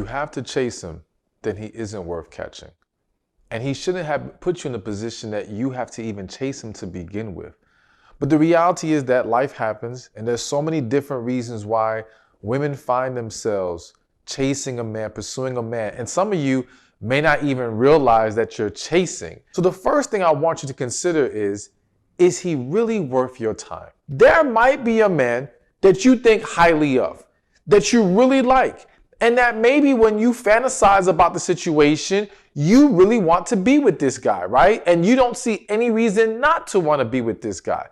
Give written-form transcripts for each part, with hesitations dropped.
you have to chase him, then he isn't worth catching. And he shouldn't have put you in a position that you have to even chase him to begin with. But the reality is that life happens, and there's so many different reasons why women find themselves chasing a man, pursuing a man. And some of you may not even realize that you're chasing. So the first thing I want you to consider is he really worth your time? There might be a man that you think highly of, that you really like, and that maybe when you fantasize about the situation, you really want to be with this guy, right? And you don't see any reason not to want to be with this guy.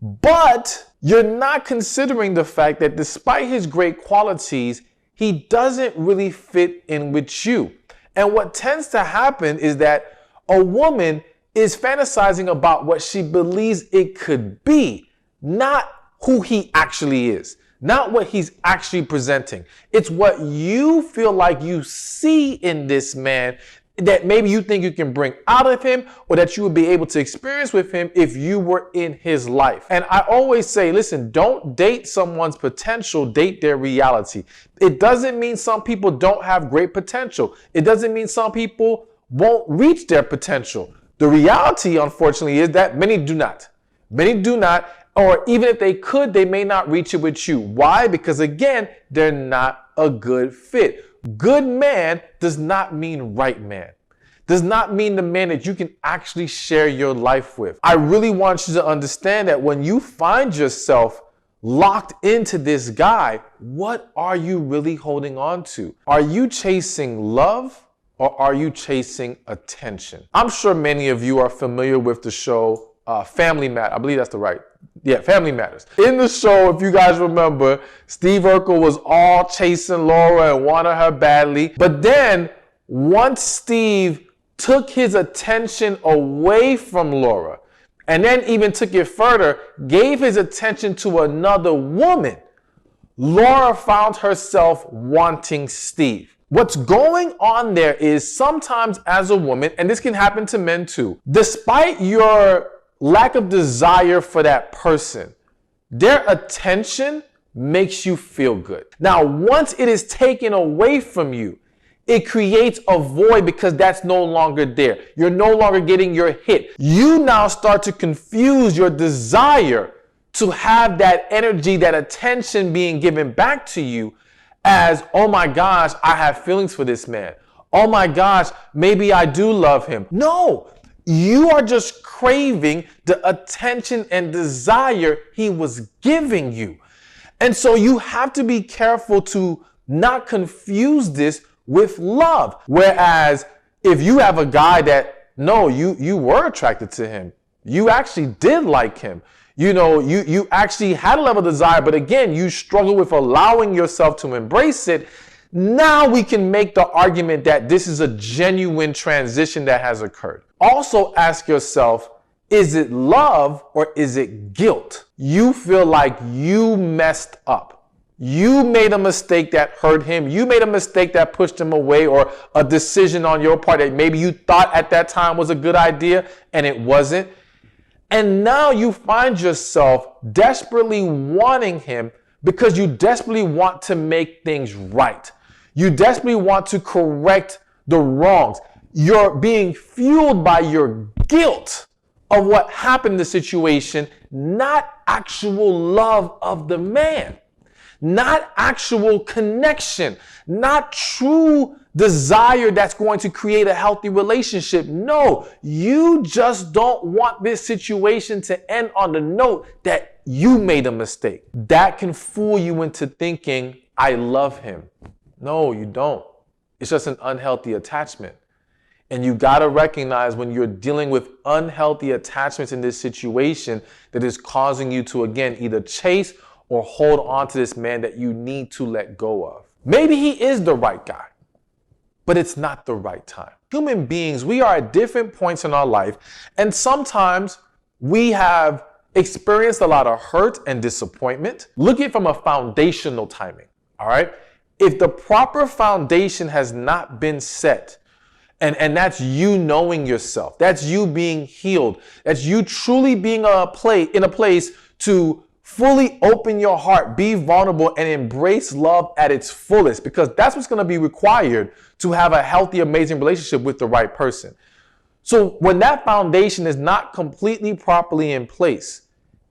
But you're not considering the fact that despite his great qualities, he doesn't really fit in with you. And what tends to happen is that a woman is fantasizing about what she believes it could be, not who he actually is, not what he's actually presenting. It's what you feel like you see in this man that maybe you think you can bring out of him, or that you would be able to experience with him if you were in his life. And I always say, listen, don't date someone's potential, date their reality. It doesn't mean some people don't have great potential. It doesn't mean some people won't reach their potential. The reality, unfortunately, is that many do not. Many do not, or even if they could, they may not reach it with you. Why? Because again, they're not a good fit. Good man does not mean right man. Does not mean the man that you can actually share your life with. I really want you to understand that when you find yourself locked into this guy, what are you really holding on to? Are you chasing love or are you chasing attention? I'm sure many of you are familiar with the show Family Matters. I believe that's the right. Yeah, Family Matters. In the show, if you guys remember, Steve Urkel was all chasing Laura and wanted her badly. But then once Steve took his attention away from Laura, and then even took it further, gave his attention to another woman, Laura found herself wanting Steve. What's going on there is sometimes as a woman, and this can happen to men too, despite your lack of desire for that person, their attention makes you feel good. Now, once it is taken away from you, it creates a void because that's no longer there. You're no longer getting your hit. You now start to confuse your desire to have that energy, that attention being given back to you as, oh my gosh, I have feelings for this man. Oh my gosh, maybe I do love him. No, you are just craving the attention and desire he was giving you. And so you have to be careful to not confuse this with love. Whereas if you have a guy that, no, you were attracted to him, you actually did like him, you actually had a level of desire, but again, you struggle with allowing yourself to embrace it. Now we can make the argument that this is a genuine transition that has occurred. Also ask yourself, is it love or is it guilt? You feel like you messed up. You made a mistake that hurt him. You made a mistake that pushed him away, or a decision on your part that maybe you thought at that time was a good idea and it wasn't. And now you find yourself desperately wanting him because you desperately want to make things right. You desperately want to correct the wrongs. You're being fueled by your guilt of what happened in the situation, not actual love of the man. Not actual connection, not true desire that's going to create a healthy relationship. No, you just don't want this situation to end on the note that you made a mistake. That can fool you into thinking, I love him. No, you don't. It's just an unhealthy attachment. And you got to recognize when you're dealing with unhealthy attachments in this situation that is causing you to, again, either chase or hold on to this man that you need to let go of. Maybe he is the right guy, but it's not the right time. Human beings, we are at different points in our life, and sometimes we have experienced a lot of hurt and disappointment. Look at it from a foundational timing, all right? If the proper foundation has not been set, and that's you knowing yourself, that's you being healed, that's you truly being in a place to Fully open your heart, be vulnerable, and embrace love at its fullest, because that's what's going to be required to have a healthy, amazing relationship with the right person. So when that foundation is not completely properly in place,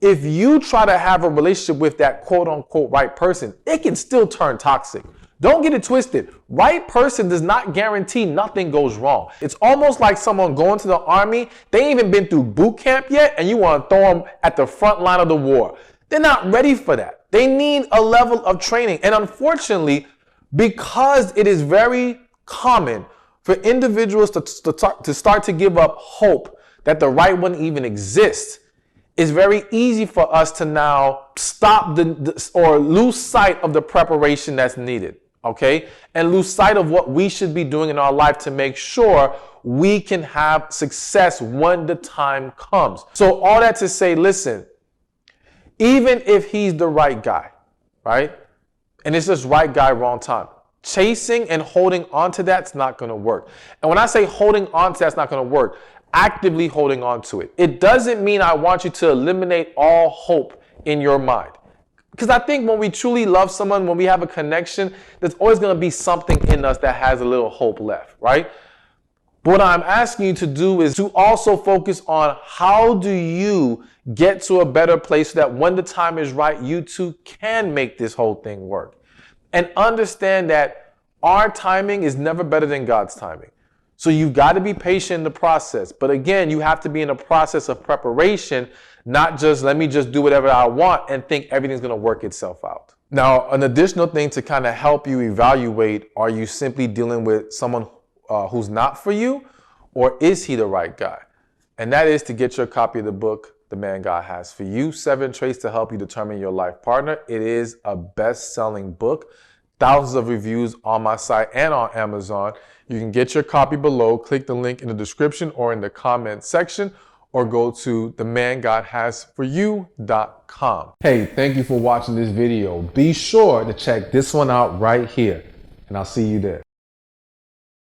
if you try to have a relationship with that quote unquote right person, it can still turn toxic. Don't get it twisted. Right person does not guarantee nothing goes wrong. It's almost like someone going to the army. They ain't even been through boot camp yet, and you want to throw them at the front line of the war. They're not ready for that. They need a level of training. And unfortunately, because it is very common for individuals to start to give up hope that the right one even exists, it's very easy for us to now stop or lose sight of the preparation that's needed, okay? And lose sight of what we should be doing in our life to make sure we can have success when the time comes. So all that to say, listen, even if he's the right guy, right? And it's just right guy, wrong time. Chasing and holding on to that's not going to work. And when I say holding on to that's not going to work, actively holding on to it. It doesn't mean I want you to eliminate all hope in your mind. Because I think when we truly love someone, when we have a connection, there's always going to be something in us that has a little hope left, right? What I'm asking you to do is to also focus on how do you get to a better place so that when the time is right, you too can make this whole thing work. And understand that our timing is never better than God's timing. So you've got to be patient in the process. But again, you have to be in a process of preparation, not just let me just do whatever I want and think everything's going to work itself out. Now, an additional thing to kind of help you evaluate, are you simply dealing with someone who's not for you, or is he the right guy? And that is to get your copy of the book, The Man God Has for You, 7 Traits to Help You Determine Your Life Partner. It is a best-selling book. Thousands of reviews on my site and on Amazon. You can get your copy below. Click the link in the description or in the comment section, or go to themangodhasforyou.com. Hey, thank you for watching this video. Be sure to check this one out right here, and I'll see you there.